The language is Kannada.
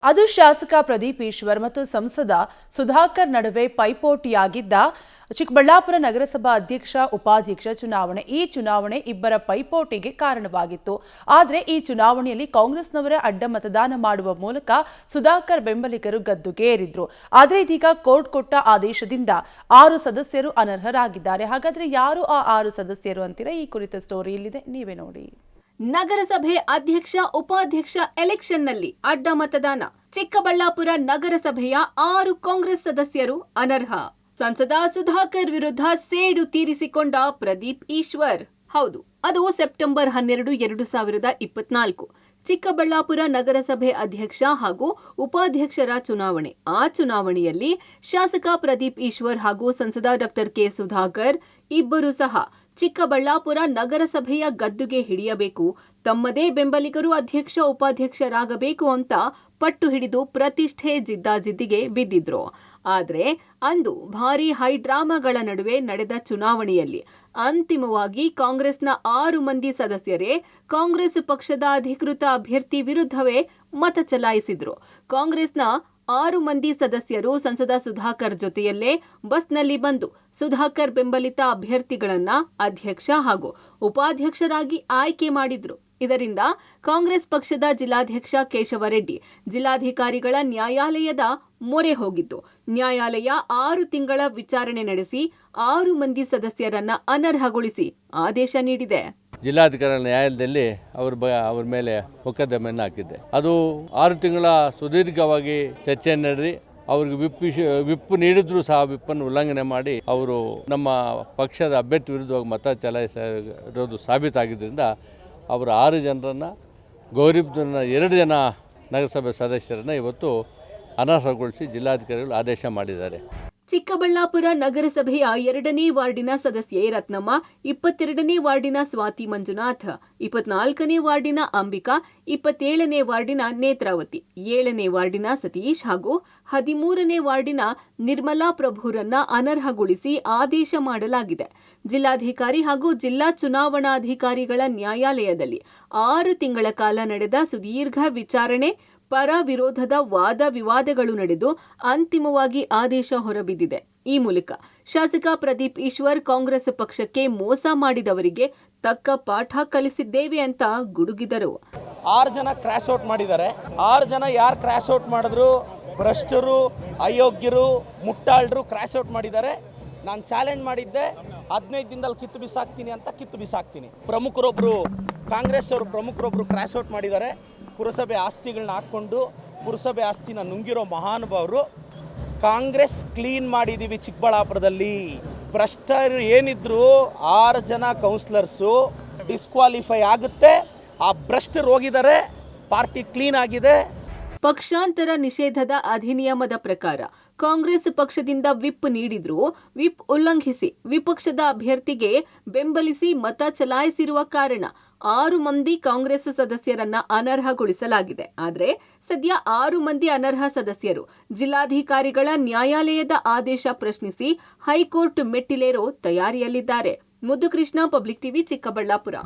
ಅದು ಶಾಸಕ ಪ್ರದೀಪ್ ಈಶ್ವರ್ ಮತ್ತು ಸಂಸದ ಸುಧಾಕರ್ ನಡುವೆ ಪೈಪೋಟಿಯಾಗಿದ್ದ ಚಿಕ್ಕಬಳ್ಳಾಪುರ ನಗರಸಭಾ ಅಧ್ಯಕ್ಷ ಉಪಾಧ್ಯಕ್ಷ ಚುನಾವಣೆ. ಈ ಚುನಾವಣೆ ಇಬ್ಬರ ಪೈಪೋಟಿಗೆ ಕಾರಣವಾಗಿತ್ತು. ಆದರೆ ಈ ಚುನಾವಣೆಯಲ್ಲಿ ಕಾಂಗ್ರೆಸ್ನವರೇ ಅಡ್ಡ ಮತದಾನ ಮಾಡುವ ಮೂಲಕ ಸುಧಾಕರ್ ಬೆಂಬಲಿಗರು ಗದ್ದುಗೇರಿದ್ರು. ಆದರೆ ಇದೀಗ ಕೋರ್ಟ್ ಕೊಟ್ಟ ಆದೇಶದಿಂದ 6 ಸದಸ್ಯರು ಅನರ್ಹರಾಗಿದ್ದಾರೆ. ಹಾಗಾದ್ರೆ ಯಾರು ಆ 6 ಸದಸ್ಯರು ಅಂತೀರಾ? ಈ ಕುರಿತ ಸ್ಟೋರಿ ಇಲ್ಲಿದೆ, ನೀವೇ ನೋಡಿ. ನಗರಸಭೆ ಅಧ್ಯಕ್ಷ ಉಪಾಧ್ಯಕ್ಷ ಎಲೆಕ್ಷನ್ನಲ್ಲಿ ಅಡ್ಡ ಮತದಾನ. ಚಿಕ್ಕಬಳ್ಳಾಪುರ ನಗರಸಭೆಯ 6 ಕಾಂಗ್ರೆಸ್ ಸದಸ್ಯರು ಅನರ್ಹ. ಸಂಸದ ಸುಧಾಕರ್ ವಿರುದ್ಧ ಸೇಡು ತೀರಿಸಿಕೊಂಡ ಪ್ರದೀಪ್ ಈಶ್ವರ್. ಹೌದು, ಅದು ಸೆಪ್ಟೆಂಬರ್ 12, 2024 ಚಿಕ್ಕಬಳ್ಳಾಪುರ ನಗರಸಭೆ ಅಧ್ಯಕ್ಷ ಹಾಗೂ ಉಪಾಧ್ಯಕ್ಷರ ಚುನಾವಣೆ. ಆ ಚುನಾವಣೆಯಲ್ಲಿ ಶಾಸಕ ಪ್ರದೀಪ್ ಈಶ್ವರ್ ಹಾಗೂ ಸಂಸದ ಡಾಕ್ಟರ್ ಕೆ ಸುಧಾಕರ್ ಇಬ್ಬರು ಸಹ ಚಿಕ್ಕಬಳ್ಳಾಪುರ ನಗರಸಭೆಯ ಗದ್ದುಗೆ ಹಿಡಿಯಬೇಕು, ತಮ್ಮದೇ ಬೆಂಬಲಿಗರು ಅಧ್ಯಕ್ಷ ಉಪಾಧ್ಯಕ್ಷರಾಗಬೇಕು ಅಂತ ಪಟ್ಟು ಹಿಡಿದು ಪ್ರತಿಷ್ಠೆ ಜಿದ್ದಾಜಿದ್ದಿಗೆ ಬಿದ್ದಿದ್ರು. ಆದ್ರೆ ಅಂದು ಭಾರೀ ಹೈಡ್ರಾಮಾಗಳ ನಡುವೆ ನಡೆದ ಚುನಾವಣೆಯಲ್ಲಿ ಅಂತಿಮವಾಗಿ ಕಾಂಗ್ರೆಸ್ನ 6 ಮಂದಿ ಸದಸ್ಯರೇ ಕಾಂಗ್ರೆಸ್ ಪಕ್ಷದ ಅಧಿಕೃತ ಅಭ್ಯರ್ಥಿ ವಿರುದ್ಧವೇ ಮತ ಚಲಾಯಿಸಿದ್ರು. ಕಾಂಗ್ರೆಸ್ನ 6 ಮಂದಿ ಸದಸ್ಯರು ಸಂಸದ ಸುಧಾಕರ್ ಜೊತೆಯಲ್ಲೇ ಬಸ್ನಲ್ಲಿ ಬಂದು ಸುಧಾಕರ್ ಬೆಂಬಲಿತ ಅಭ್ಯರ್ಥಿಗಳನ್ನ ಅಧ್ಯಕ್ಷ ಹಾಗೂ ಉಪಾಧ್ಯಕ್ಷರಾಗಿ ಆಯ್ಕೆ ಮಾಡಿದ್ರು. ಇದರಿಂದ ಕಾಂಗ್ರೆಸ್ ಪಕ್ಷದ ಜಿಲ್ಲಾಧ್ಯಕ್ಷ ಕೇಶವರೆಡ್ಡಿ ಜಿಲ್ಲಾಧಿಕಾರಿಗಳ ನ್ಯಾಯಾಲಯದ ಮೊರೆ ಹೋಗಿತ್ತು. ನ್ಯಾಯಾಲಯ 6 ತಿಂಗಳ ವಿಚಾರಣೆ ನಡೆಸಿ 6 ಮಂದಿ ಸದಸ್ಯರನ್ನ ಅನರ್ಹಗೊಳಿಸಿ ಆದೇಶ ನೀಡಿದೆ. ಜಿಲ್ಲಾಧಿಕಾರಿ ನ್ಯಾಯಾಲಯದಲ್ಲಿ ಅವ್ರ ಮೇಲೆ ಮೊಕದ್ದಮೆಯನ್ನು ಹಾಕಿದ್ದೆ. ಅದು 6 ತಿಂಗಳ ಸುದೀರ್ಘವಾಗಿ ಚರ್ಚೆ ನಡೆದಿ ಅವ್ರಿಗೆ ವಿಪ್ ನೀಡಿದ್ರು ಸಹ ವಿಪ್ಪನ್ನು ಉಲ್ಲಂಘನೆ ಮಾಡಿ ಅವರು ನಮ್ಮ ಪಕ್ಷದ ಅಭ್ಯರ್ಥಿ ವಿರುದ್ಧವಾಗಿ ಮತ ಚಲಾಯಿಸಿರೋದು ಸಾಬೀತಾಗಿದ್ದರಿಂದ ಅವರು 6 ಜನರನ್ನು ಗೌರಿಬಿದನೂರಿನ 2 ಜನ ನಗರಸಭೆ ಸದಸ್ಯರನ್ನು ಇವತ್ತು ಅನರ್ಹಗೊಳಿಸಿ ಜಿಲ್ಲಾಧಿಕಾರಿಗಳು ಆದೇಶ ಮಾಡಿದ್ದಾರೆ. ಚಿಕ್ಕಬಳ್ಳಾಪುರ ನಗರಸಭೆಯ 2ನೇ ವಾರ್ಡಿನ ಸದಸ್ಯೆ ರತ್ನಮ್ಮ, 22ನೇ ವಾರ್ಡಿನ ಸ್ವಾತಿ ಮಂಜುನಾಥ್, 24ನೇ ವಾರ್ಡಿನ ಅಂಬಿಕಾ, 27ನೇ ವಾರ್ಡಿನ ನೇತ್ರಾವತಿ, 7ನೇ ವಾರ್ಡಿನ ಸತೀಶ್ ಹಾಗೂ 13ನೇ ವಾರ್ಡಿನ ನಿರ್ಮಲಾ ಪ್ರಭುರನ್ನ ಅನರ್ಹಗೊಳಿಸಿ ಆದೇಶ ಮಾಡಲಾಗಿದೆ. ಜಿಲ್ಲಾಧಿಕಾರಿ ಹಾಗೂ ಜಿಲ್ಲಾ ಚುನಾವಣಾಧಿಕಾರಿಗಳ ನ್ಯಾಯಾಲಯದಲ್ಲಿ 6 ತಿಂಗಳ ಕಾಲ ನಡೆದ ಸುದೀರ್ಘ ವಿಚಾರಣೆ, ಪರ ವಿರೋಧದ ವಾದ ವಿವಾದಗಳು ನಡೆದು ಅಂತಿಮವಾಗಿ ಆದೇಶ ಹೊರಬಿದ್ದಿದೆ. ಈ ಮೂಲಕ ಶಾಸಕ ಪ್ರದೀಪ್ ಈಶ್ವರ್ ಕಾಂಗ್ರೆಸ್ ಪಕ್ಷಕ್ಕೆ ಮೋಸ ಮಾಡಿದವರಿಗೆ ತಕ್ಕ ಪಾಠ ಕಲಿಸಿದ್ದೇವೆ ಅಂತ ಗುಡುಗಿದರು. 6 ಜನ ಕ್ರಾಶ್ ಔಟ್ ಮಾಡಿದ್ದಾರೆ. 6 ಜನ ಯಾರು ಕ್ರಾಶ್ ಔಟ್ ಮಾಡಿದ್ರು? ಭ್ರಷ್ಟರು, ಅಯೋಗ್ಯರು, ಮುಟ್ಟಾಳರು ಕ್ರಾಶ್ ಔಟ್ ಮಾಡಿದ್ದಾರೆ. ನಾನು ಚಾಲೆಂಜ್ ಮಾಡಿದ್ದೆ, 15 ದಿನದಲ್ಲಿ ಕಿತ್ತು ಬಿಸಾಕ್ತೀನಿ ಅಂತ. ಕಿತ್ತು ಬಿಸಾಕ್ತೀನಿ. ಕಾಂಗ್ರೆಸ್ ಅವರು ಪ್ರಮುಖರೊಬ್ಬರು ಕ್ರಾಶ್ ಔಟ್ ಮಾಡಿದ್ದಾರೆ. ಪುರಸಭೆ ಆಸ್ತಿಗಳನ್ನ ಹಾಕ್ಕೊಂಡು ಪುರಸಭೆ ಆಸ್ತಿನ ನುಂಗಿರೋ ಮಹಾನುಭಾವರು. ಕಾಂಗ್ರೆಸ್ ಕ್ಲೀನ್ ಮಾಡಿದ್ದೀವಿ ಚಿಕ್ಕಬಳ್ಳಾಪುರದಲ್ಲಿ. ಭ್ರಷ್ಟರು ಏನಿದ್ರು 6 ಜನ ಕೌನ್ಸಿಲರ್ಸು ಡಿಸ್ಕ್ವಾಲಿಫೈ ಆಗುತ್ತೆ. ಆ ಭ್ರಷ್ಟರು ಹೋಗಿದ್ದಾರೆ, ಪಾರ್ಟಿ ಕ್ಲೀನ್ ಆಗಿದೆ. ಪಕ್ಷಾಂತರ ನಿಷೇಧದ ಅಧಿನಿಯಮದ ಪ್ರಕಾರ ಕಾಂಗ್ರೆಸ್ ಪಕ್ಷದಿಂದ ವಿಪ್ ನೀಡಿದ್ರು ವಿಪ್ ಉಲ್ಲಂಘಿಸಿ ವಿಪಕ್ಷದ ಅಭ್ಯರ್ಥಿಗೆ ಬೆಂಬಲಿಸಿ ಮತ ಚಲಾಯಿಸಿರುವ ಕಾರಣ 6 ಮಂದಿ ಕಾಂಗ್ರೆಸ್ ಸದಸ್ಯರನ್ನ ಅನರ್ಹಗೊಳಿಸಲಾಗಿದೆ. ಆದರೆ ಸದ್ಯ 6 ಮಂದಿ ಅನರ್ಹ ಸದಸ್ಯರು ಜಿಲ್ಲಾಧಿಕಾರಿಗಳ ನ್ಯಾಯಾಲಯದ ಆದೇಶ ಪ್ರಶ್ನಿಸಿ ಹೈಕೋರ್ಟ್ ಮೆಟ್ಟಿಲೇರೋ ತಯಾರಿಯಲ್ಲಿದ್ದಾರೆ. Muddukrishna, public TV, Chikkaballapur.